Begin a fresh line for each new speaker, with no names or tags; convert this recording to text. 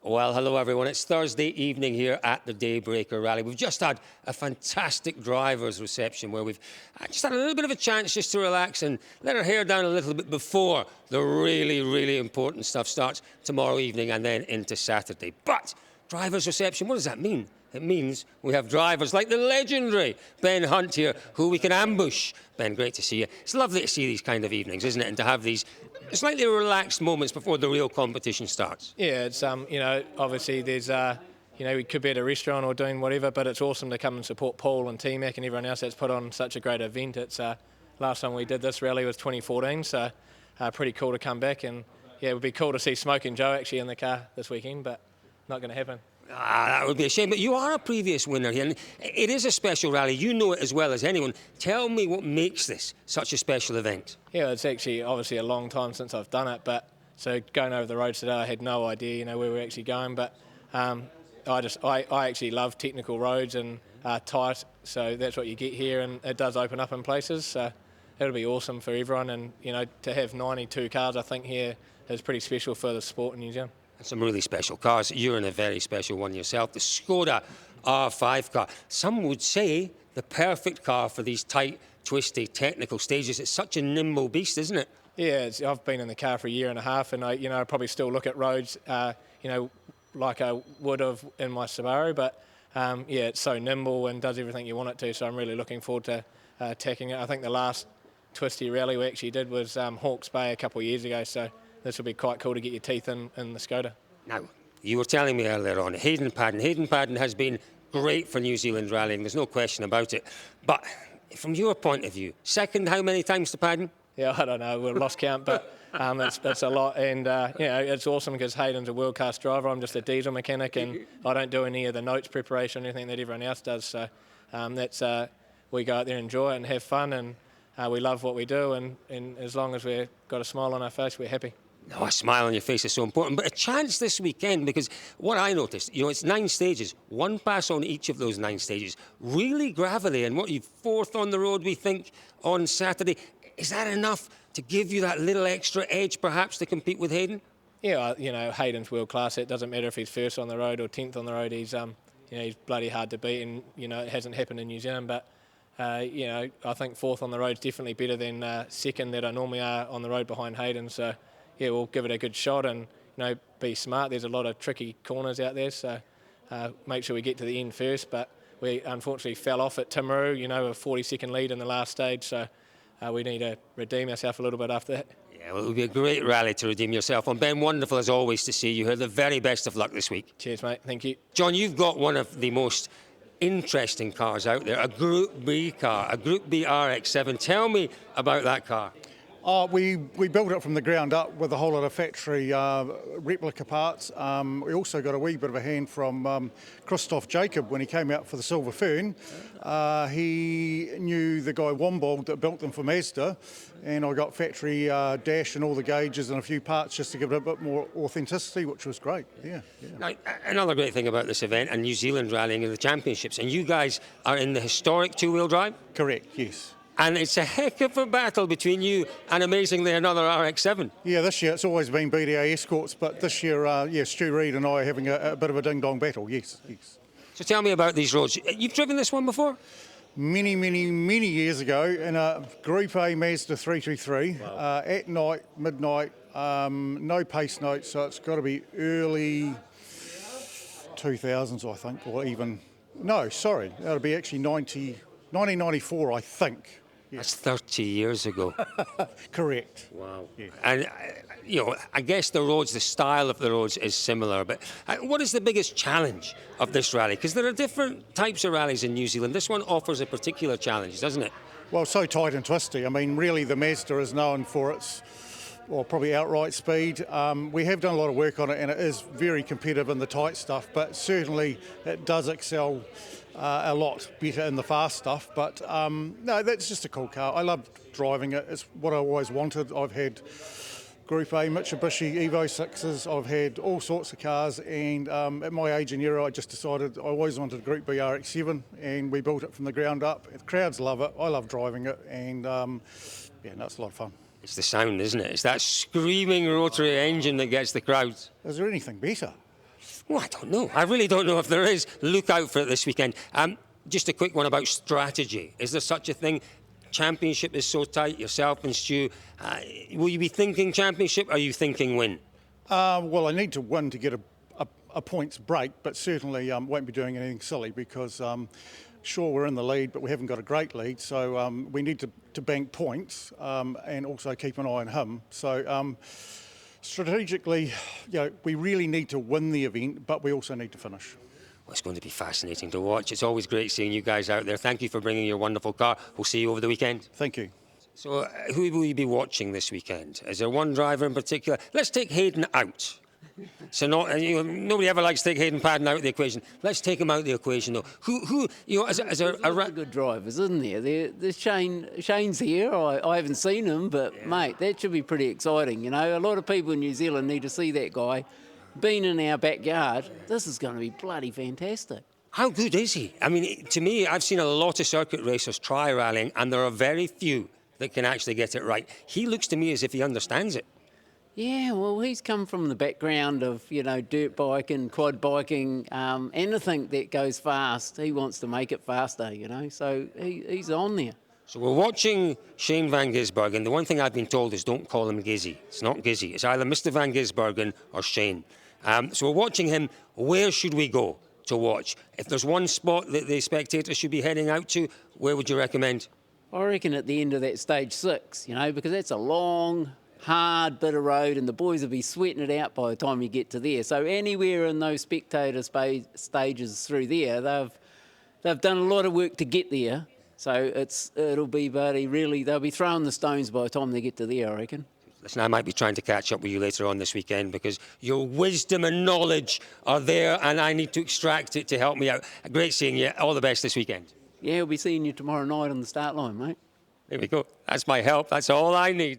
Well, hello everyone. It's Thursday evening here at the Daybreaker Rally. We've just had a fantastic driver's reception where we've just had a little bit of a chance just to relax and let our hair down a little bit before the really important stuff starts tomorrow evening and then into Saturday. But driver's reception, what does that mean? It means we have drivers like the legendary Ben Hunt here, who we can ambush. Ben, great to see you. It's lovely to see these kind of evenings, isn't it? And to have these slightly relaxed moments before the real competition starts.
Yeah, it's obviously there's we could be at a restaurant or doing whatever, but it's awesome to come and support Paul and T-Mac and everyone else that's put on such a great event. It's last time we did this rally was 2014, so pretty cool to come back, and yeah, it would be cool to see Smoke and Joe actually in the car this weekend, but not going to happen.
That would be a shame, but you are a previous winner here, and it is a special rally. You know it as well as anyone. Tell me what makes this such a special event.
Yeah, it's actually obviously a long time since I've done it, but so going over the roads today, I had no idea, where we're actually going, but I actually love technical roads and tight, so that's what you get here, and it does open up in places, so it'll be awesome for everyone, and to have 92 cars, I think here is pretty special for the sport in New Zealand.
Some really special cars. You're in a very special one yourself, the Skoda R5 car. Some would say the perfect car for these tight, twisty, technical stages. It's such a nimble beast, isn't it?
Yeah, I've been in the car for a year and a half, and I probably still look at roads, like I would have in my Subaru. But yeah, it's so nimble and does everything you want it to. So I'm really looking forward to attacking it. I think the last twisty rally we actually did was Hawke's Bay a couple of years ago. So this will be quite cool to get your teeth in the Skoda.
Now, you were telling me earlier on, Hayden Paddon has been great for New Zealand rallying, there's no question about it. But from your point of view, second how many times to Paddon?
Yeah, I don't know, we've lost count, but it's a lot. And, it's awesome because Hayden's a world-class driver. I'm just a diesel mechanic, and I don't do any of the notes preparation or anything that everyone else does. So we go out there and enjoy it and have fun, and we love what we do. And as long as we've got a smile on our face, we're happy.
No, a smile on your face is so important, but a chance this weekend, because what I noticed, it's 9 stages, one pass on each of those 9 stages, really gravelly, and what, you 4th on the road, we think, on Saturday. Is that enough to give you that little extra edge, perhaps, to compete with Hayden?
Yeah, Hayden's world class. It doesn't matter if he's 1st on the road or 10th on the road. He's, he's bloody hard to beat, and, it hasn't happened in New Zealand, but, I think 4th on the road is definitely better than 2nd that I normally are on the road behind Hayden, so yeah, we'll give it a good shot and be smart. There's a lot of tricky corners out there, so make sure we get to the end first. But we unfortunately fell off at Timaru, a 40-second lead in the last stage, so we need to redeem ourselves a little bit after that.
Yeah, well, it will be a great rally to redeem yourself on. Ben, wonderful as always to see you here. The very best of luck this week.
Cheers, mate. Thank you.
John, you've got one of the most interesting cars out there, a Group B car, a Group B RX-7. Tell me about that car.
We built it from the ground up with a whole lot of factory replica parts. We also got a wee bit of a hand from Christoph Jacob when he came out for the Silver Fern. He knew the guy Wombold that built them for Mazda, and I got factory dash and all the gauges and a few parts just to give it a bit more authenticity, which was great. Yeah.
Now, another great thing about this event and New Zealand rallying are the championships, and you guys are in the historic 2-wheel drive?
Correct, yes.
And it's a heck of a battle between you and, amazingly, another RX-7.
Yeah, this year it's always been BDA Escorts, but this year, Stu Reid and I are having a bit of a ding-dong battle, yes.
So tell me about these roads. You've driven this one before?
Many years ago in a Group A Mazda 323, wow. At night, midnight, no pace notes, so it's got to be early 2000s, I think, or even, no, sorry, that'll be actually 1994, I think.
Yes. That's 30 years ago.
Correct.
Wow. Yeah. And, I guess the roads, the style of the roads is similar, but what is the biggest challenge of this rally? Because there are different types of rallies in New Zealand. This one offers a particular challenge, doesn't it?
Well, so tight and twisty. I mean, really the Mazda is known for its, probably outright speed. We have done a lot of work on it, and it is very competitive in the tight stuff, but certainly it does excel a lot better in the fast stuff, but no, that's just a cool car. I love driving it. It's what I always wanted. I've had Group A Mitsubishi Evo 6s, I've had all sorts of cars, and at my age and era I just decided I always wanted a Group B RX-7, and we built it from the ground up. The crowds love it, I love driving it, and it's a lot of fun.
It's the sound, isn't it? It's that screaming rotary engine that gets the crowds.
Is there anything better?
Well, I don't know. I really don't know if there is. Look out for it this weekend. Just a quick one about strategy. Is there such a thing? Championship is so tight, yourself and Stu. Will you be thinking championship or are you thinking win?
Well, I need to win to get a points break, but certainly won't be doing anything silly because sure, we're in the lead, but we haven't got a great lead, so we need to bank points and also keep an eye on him. So strategically, we really need to win the event, but we also need to finish.
Well, it's going to be fascinating to watch. It's always great seeing you guys out there. Thank you for bringing your wonderful car. We'll see you over the weekend.
Thank you.
So who will you be watching this weekend? Is there one driver in particular? Let's take Hayden out. So nobody ever likes to take Hayden Paddon out of the equation. Let's take him out of the equation, though. Who as a
good drivers, isn't there? There's Shane's here. I haven't seen him, but yeah. Mate, that should be pretty exciting. You know, a lot of people in New Zealand need to see that guy. Being in our backyard, this is going to be bloody fantastic.
How good is he? I mean, to me, I've seen a lot of circuit racers try rallying, and there are very few that can actually get it right. He looks to me as if he understands it.
Yeah, well, he's come from the background of, dirt biking, quad biking, anything that goes fast. He wants to make it faster, so he's on there.
So we're watching Shane Van Gisbergen. The one thing I've been told is don't call him Gizzy. It's not Gizzy. It's either Mr. Van Gisbergen or Shane. So we're watching him. Where should we go to watch? If there's one spot that the spectators should be heading out to, where would you recommend?
I reckon at the end of that stage 6, because that's a long, hard bit of road and the boys will be sweating it out by the time you get to there. So anywhere in those spectator stages through there, they've done a lot of work to get there. So it'll be they'll be throwing the stones by the time they get to there, I reckon.
Listen, I might be trying to catch up with you later on this weekend because your wisdom and knowledge are there and I need to extract it to help me out. Great seeing you. All the best this weekend.
Yeah, we'll be seeing you tomorrow night on the start line, mate.
There we go. That's my help. That's all I need.